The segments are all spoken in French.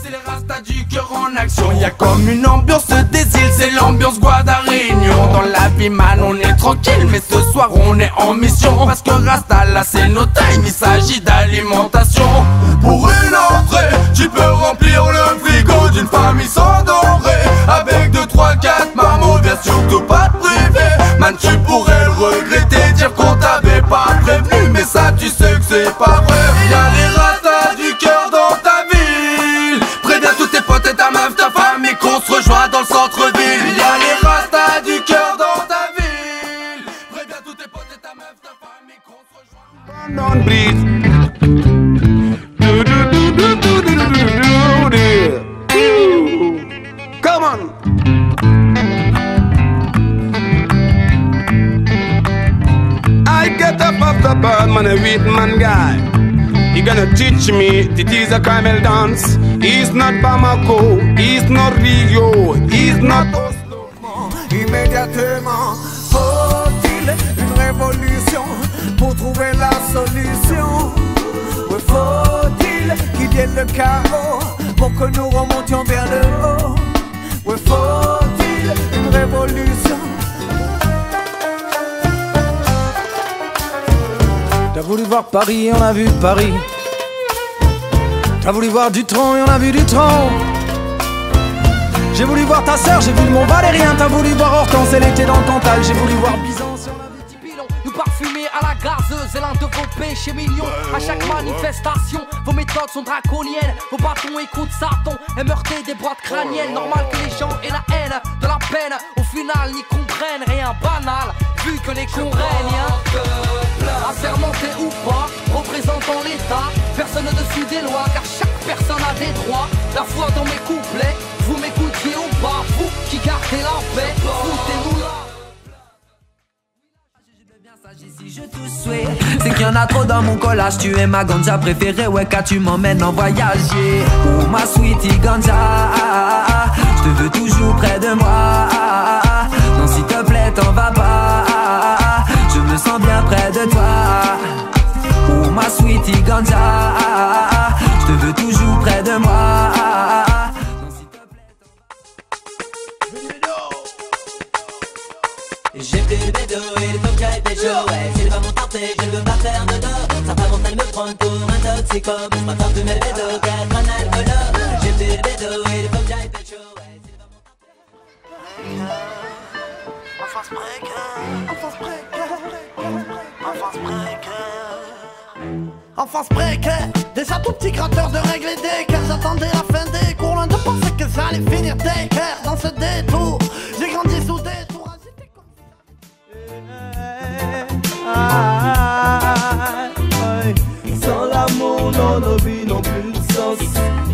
c'est les rastas du cœur en action. Y'a comme une ambiance des îles, c'est l'ambiance Guadarignon. Dans la vie man on est tranquille, mais ce soir on est en mission. Parce que Rasta là c'est no time, il s'agit d'alimentation. Pour une entrée, tu peux remplir le frigo d'une famille sans denrée. Avec 2, 3, 4 marmots, viens surtout pas te priver. Man tu pourrais le regretter, dire qu'on t'avait pas prévenu. Mais ça tu sais que c'est pas vrai. Y'a les rastas du cœur dans ta ville. Préviens tous tes potes et ta meuf, ta famille, qu'on se rejoint dans le centre-ville. Y'a les rastas du cœur dans ta ville. Préviens tous tes potes et ta meuf, ta famille, qu'on se rejoint. Don't bleed. Come on. I get up off the bird, man, a weed man guy. He gonna teach me it is a camel dance. He's not Bamako, he's not Rio, he's not Oslo. Immédiatement, faut-il une révolution pour trouver la solution? Ou faut-il qu'il y ait le chaos pour que nous remontions vers le haut? Ou faut-il une révolution? T'as voulu voir Paris, on a vu Paris. T'as voulu voir Dutronc et on a vu Dutronc. J'ai voulu voir ta sœur, j'ai vu le Mont Valérien. T'as voulu voir Hortense, elle était dans le Cantal. J'ai voulu voir Byzance et on a vu Pilon, nous parfumer à la gazeuse et l'un de vos péchés millions. À chaque manifestation, vos méthodes sont draconiennes. Vos bâtons écoutent Satan et meurtrer des boîtes crâniennes. Normal que les gens aient la haine de la peine. Au final, n'y comprennent rien banal, vu que les cons règnent. Assermenté ou pas, représentant l'État, personne au-dessus des lois, car chaque personne a des droits. La foi dans mes couplets, vous m'écoutiez ou pas, vous qui gardez la paix, foutez-nous là. Si je touche souhait, c'est qu'il y en a trop dans mon collage. Tu es ma ganja préférée, ouais, quand tu m'emmènes en voyager. Oh ma sweetie ganja, je te veux toujours près de moi. Non s'il te plaît t'en vas pas, je me sens bien près de toi. Oh ma sweetie ganja, je te veux toujours près de moi. Non s'il te plaît j'ai plus le bédo et le faut que j'aille pécho. Ouais, s'il va m'emporter, je ne veux pas faire de dos. Sa femme elle me prend pour un toxico. Je m'attends fumer le bédo, qu'être un alcoolo. J'ai plus le bédo et il faut que j'aille pécho. Ouais, s'il va m'emporter. Enfance précaire, enfance précaire, enfance précaire. Enfance précaire, déjà tout petit gratteur de règles et d'équerre. J'attendais la fin des cours, loin de penser que ça allait finir d'équerre. Dans ce détour, j'ai grandi sous des tours. Sans l'amour, non, nos vies n'ont plus de sens.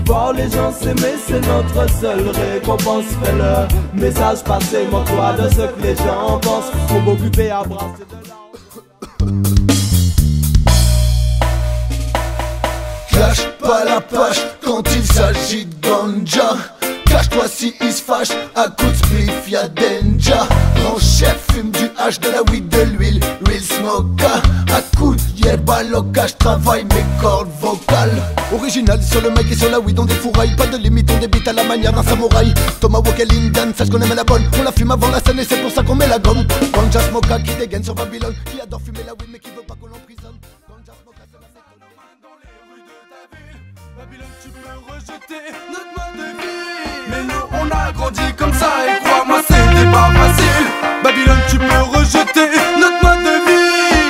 Voir les gens s'aimer, c'est notre seule récompense. Fais le message passé, moque-toi de ce que les gens pensent. Faut m'occuper à brasser de la... Cache pas la page quand il s'agit de ganja. Cache-toi si il se fâche, à coup de spliff y'a danger. Mon chef fume du hache, de la weed, de l'huile, real smoker. À coup de yerba loca, j'travaille mes cordes vocales. Original sur le mic et sur la weed on défouraille. Pas de limite, on débite à la manière d'un samouraï. Thomas Walker, Lindan, sache qu'on aime la bonne. On la fume avant la scène et c'est pour ça qu'on met la gomme. Ganja Smoka qui dégaine sur Babylone, qui adore fumer la weed mais qui veut pas qu'on l'emprisonne. Ganja Smoka c'est la sécurité. Dans les rues de ta ville, Babylone tu peux rejeter notre mode de vie. Mais nous on a grandi comme ça et crois-moi c'était pas facile. Babylone tu peux rejeter notre mode de vie.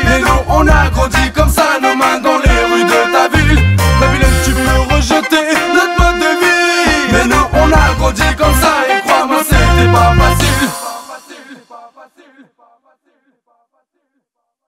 Mais nous on a grandi comme ça, nos mains dans les rues de ta ville. Babylone tu peux rejeter notre mode de vie. Mais nous on a grandi comme ça et crois-moi c'était pas facile.